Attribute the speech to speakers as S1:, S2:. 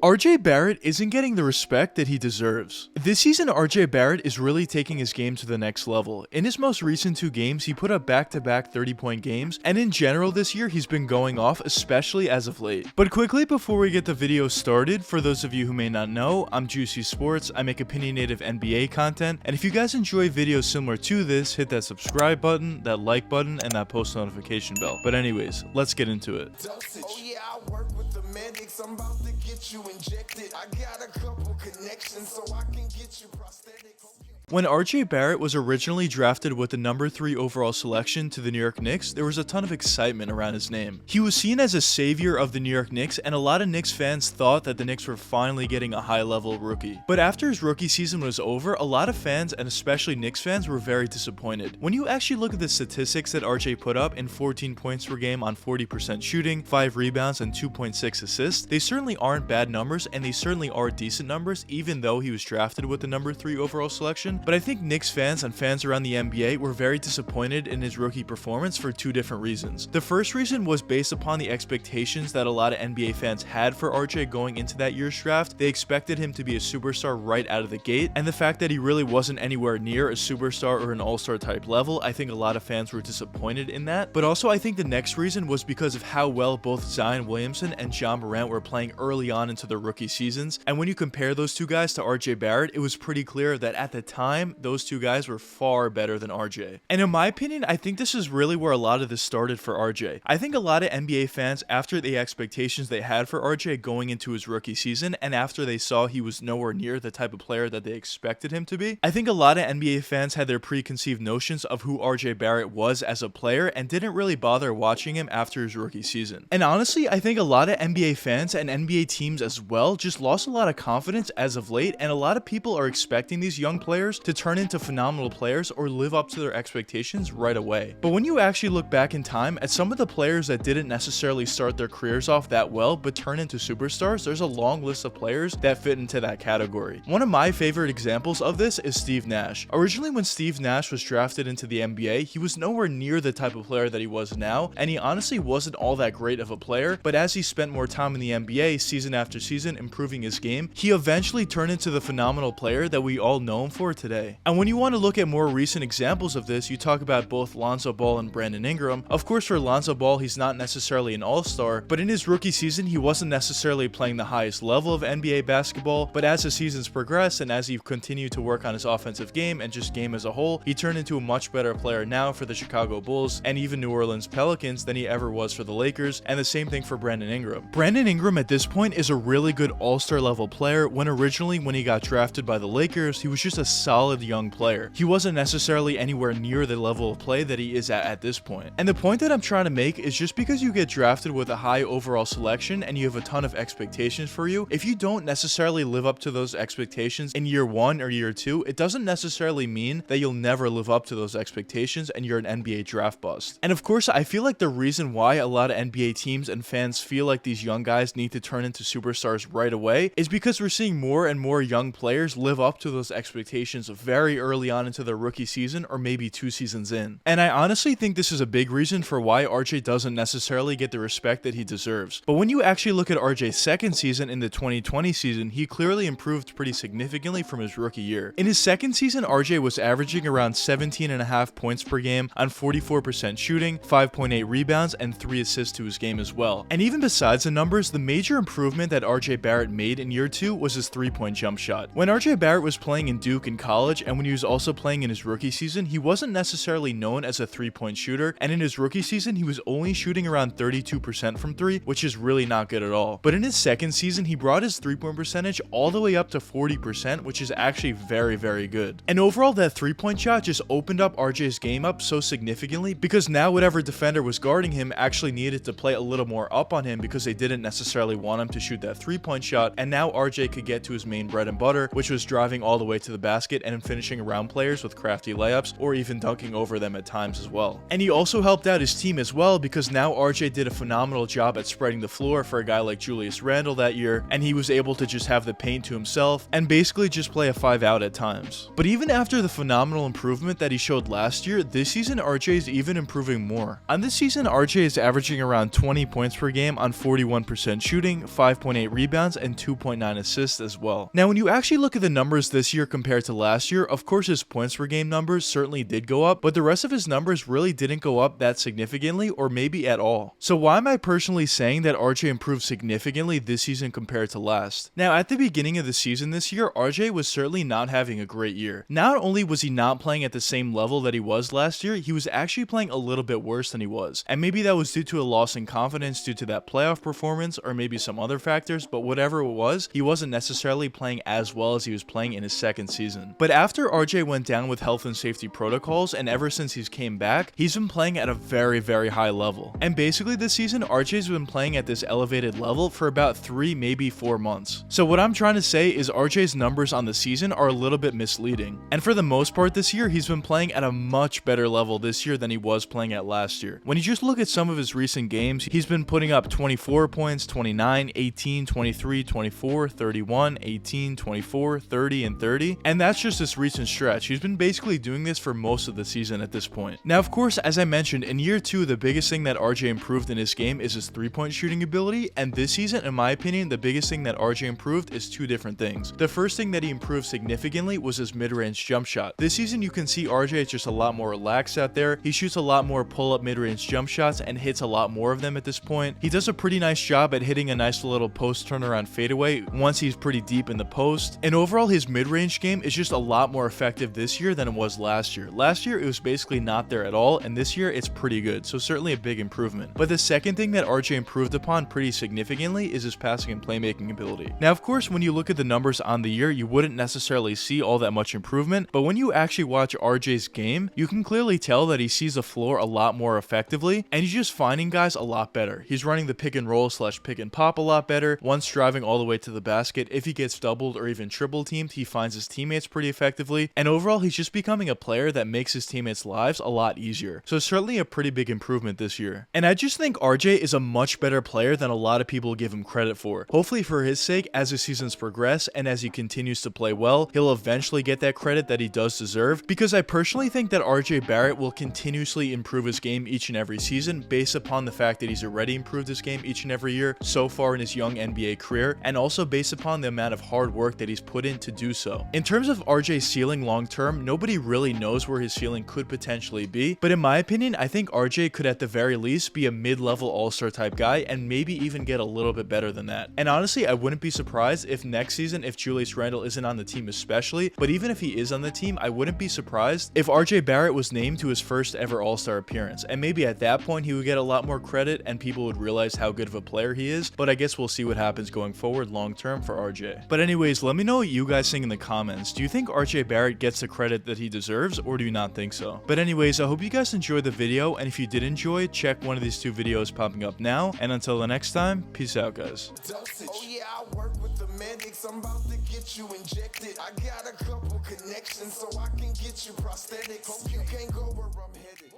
S1: Rj Barrett isn't getting the respect that he deserves. This season, Rj Barrett is really taking his game to the next level. In his most recent 2 games, he put up back-to-back 30-point games, and in general this year, he's been going off, especially as of late. But quickly before we get the video started, for those of you who may not know, I'm Juicy Sports, I make opinionative NBA content, and if you guys enjoy videos similar to this, hit that subscribe button, that like button, and that post notification bell. But anyways, let's get into it.
S2: I'm about to get you injected. I got a couple connections so I can get you prosthetic.
S1: When Rj Barrett was originally drafted with the number 3 overall selection to the New York Knicks, there was a ton of excitement around his name. He was seen as a savior of the New York Knicks, and a lot of Knicks fans thought that the Knicks were finally getting a high-level rookie. But after his rookie season was over, a lot of fans, and especially Knicks fans, were very disappointed. When you actually look at the statistics that RJ put up in 14 points per game on 40% shooting, 5 rebounds, and 2.6 assists, they certainly aren't bad numbers, and they certainly are decent numbers, even though he was drafted with the number 3 overall selection. But I think Knicks fans and fans around the NBA were very disappointed in his rookie performance for 2 different reasons. The first reason was based upon the expectations that a lot of NBA fans had for RJ going into that year's draft. They expected him to be a superstar right out of the gate, and the fact that he really wasn't anywhere near a superstar or an all-star type level, I think a lot of fans were disappointed in that. But also I think the next reason was because of how well both Zion Williamson and Morant were playing early on into their rookie seasons, and when you compare those 2 guys to RJ Barrett, it was pretty clear that at the time, those 2 guys were far better than RJ. And in my opinion, I think this is really where a lot of this started for RJ. I think a lot of NBA fans, after the expectations they had for RJ going into his rookie season, and after they saw he was nowhere near the type of player that they expected him to be, I think a lot of NBA fans had their preconceived notions of who RJ Barrett was as a player and didn't really bother watching him after his rookie season. And honestly, I think a lot of NBA fans and NBA teams as well just lost a lot of confidence as of late, and a lot of people are expecting these young players to turn into phenomenal players or live up to their expectations right away. But when you actually look back in time at some of the players that didn't necessarily start their careers off that well but turn into superstars, there's a long list of players that fit into that category. One of my favorite examples of this is Steve Nash. Originally, when Steve Nash was drafted into the NBA, he was nowhere near the type of player that he was now, and he honestly wasn't all that great of a player, but as he spent more time in the NBA season after season improving his game, he eventually turned into the phenomenal player that we all know him for today. And when you want to look at more recent examples of this, you talk about both Lonzo Ball and Brandon Ingram. Of course, for Lonzo Ball, he's not necessarily an all-star, but in his rookie season, he wasn't necessarily playing the highest level of NBA basketball, but as the seasons progressed and as he continued to work on his offensive game and just game as a whole, he turned into a much better player now for the Chicago Bulls and even New Orleans Pelicans than he ever was for the Lakers, and the same thing for Brandon Ingram. Brandon Ingram at this point is a really good all-star level player when originally when he got drafted by the Lakers, he was just a solid young player. He wasn't necessarily anywhere near the level of play that he is at this point. And the point that I'm trying to make is just because you get drafted with a high overall selection and you have a ton of expectations for you, if you don't necessarily live up to those expectations in year 1 or year 2, it doesn't necessarily mean that you'll never live up to those expectations and you're an NBA draft bust. And of course, I feel like the reason why a lot of NBA teams and fans feel like these young guys need to turn into superstars right away is because we're seeing more and more young players live up to those expectations very early on into their rookie season or maybe 2 seasons in. And I honestly think this is a big reason for why RJ doesn't necessarily get the respect that he deserves. But when you actually look at RJ's second season in the 2020 season, he clearly improved pretty significantly from his rookie year. In his second season, RJ was averaging around 17.5 points per game on 44% shooting, 5.8 rebounds, and 3 assists to his game as well. And even besides the numbers, the major improvement that RJ Barrett made in year 2 was his 3-point jump shot. When RJ Barrett was playing in Duke in college and when he was also playing in his rookie season, he wasn't necessarily known as a 3-point shooter, and in his rookie season, he was only shooting around 32% from 3, which is really not good at all. But in his second season, he brought his 3-point percentage all the way up to 40%, which is actually very, very good. And overall, that 3-point shot just opened up RJ's game up so significantly because now whatever defender was guarding him actually needed to play a little more up on him because they didn't necessarily want him to shoot that 3-point shot, and now RJ could get to his main bread and butter, which was driving all the way to the basket basket and finishing around players with crafty layups or even dunking over them at times as well. And he also helped out his team as well, because now RJ did a phenomenal job at spreading the floor for a guy like Julius Randle that year, and he was able to just have the paint to himself and basically just play a 5-out at times. But even after the phenomenal improvement that he showed last year, this season RJ is even improving more. On this season, RJ is averaging around 20 points per game on 41% shooting, 5.8 rebounds, and 2.9 assists as well. Now, when you actually look at the numbers this year compared to last year, of course his points per game numbers certainly did go up, but the rest of his numbers really didn't go up that significantly, or maybe at all. So why am I personally saying that RJ improved significantly this season compared to last? Now, at the beginning of the season this year, RJ was certainly not having a great year. Not only was he not playing at the same level that he was last year, he was actually playing a little bit worse than he was. And maybe that was due to a loss in confidence due to that playoff performance, or maybe some other factors, but whatever it was, he wasn't necessarily playing as well as he was playing in his second season. But after RJ went down with health and safety protocols, and ever since he's came back, he's been playing at a very, very high level. And basically this season, RJ's been playing at this elevated level for about 3, maybe 4 months. So what I'm trying to say is RJ's numbers on the season are a little bit misleading. And for the most part this year, he's been playing at a much better level this year than he was playing at last year. When you just look at some of his recent games, he's been putting up 24 points, 29, 18, 23, 24, 31, 18, 24, 30, and 30. And that's just this recent stretch. He's been basically doing this for most of the season at this point. Now, of course, as I mentioned, in year 2, the biggest thing that RJ improved in his game is his 3-point shooting ability. And this season, in my opinion, the biggest thing that RJ improved is 2 different things. The first thing that he improved significantly was his mid-range jump shot. This season, you can see RJ is just a lot more relaxed out there. He shoots a lot more pull-up mid-range jump shots and hits a lot more of them at this point. He does a pretty nice job at hitting a nice little post turnaround fadeaway once he's pretty deep in the post. And overall, his mid-range game is just a lot more effective this year than it was last year. Last year, it was basically not there at all, and this year, it's pretty good. So certainly a big improvement. But the second thing that RJ improved upon pretty significantly is his passing and playmaking ability. Now, of course, when you look at the numbers on the year, you wouldn't necessarily see all that much improvement, but when you actually watch RJ's game, you can clearly tell that he sees the floor a lot more effectively, and he's just finding guys a lot better. He's running the pick and roll / pick and pop a lot better. Once driving all the way to the basket, if he gets doubled or even triple teamed, he finds his teammates pretty effectively, and overall, he's just becoming a player that makes his teammates' lives a lot easier. So certainly a pretty big improvement this year. And I just think RJ is a much better player than a lot of people give him credit for. Hopefully for his sake, as the seasons progress and as he continues to play well, he'll eventually get that credit that he does deserve, because I personally think that Rj Barrett will continuously improve his game each and every season based upon the fact that he's already improved his game each and every year so far in his young NBA career, and also based upon the amount of hard work that he's put in to do so. In terms of RJ's ceiling long term, nobody really knows where his ceiling could potentially be, but in my opinion, I think RJ could at the very least be a mid-level all-star type guy and maybe even get a little bit better than that. And honestly, I wouldn't be surprised if next season, if Julius Randle isn't on the team especially, but even if he is on the team, I wouldn't be surprised if RJ Barrett was named to his first ever all-star appearance, and maybe at that point he would get a lot more credit and people would realize how good of a player he is, but I guess we'll see what happens going forward long term for RJ. But anyways, let me know what you guys think in the comments. Do you think RJ Barrett gets the credit that he deserves, or do you not think so? But anyways, I hope you guys enjoyed the video, and if you did enjoy, check one of these 2 videos popping up now, and until the next time, peace out guys.
S2: Oh yeah, I work with the medics. I'm about to get you injected. I got a couple connections so I can get you prosthetics. Hope you can't go where I'm headed.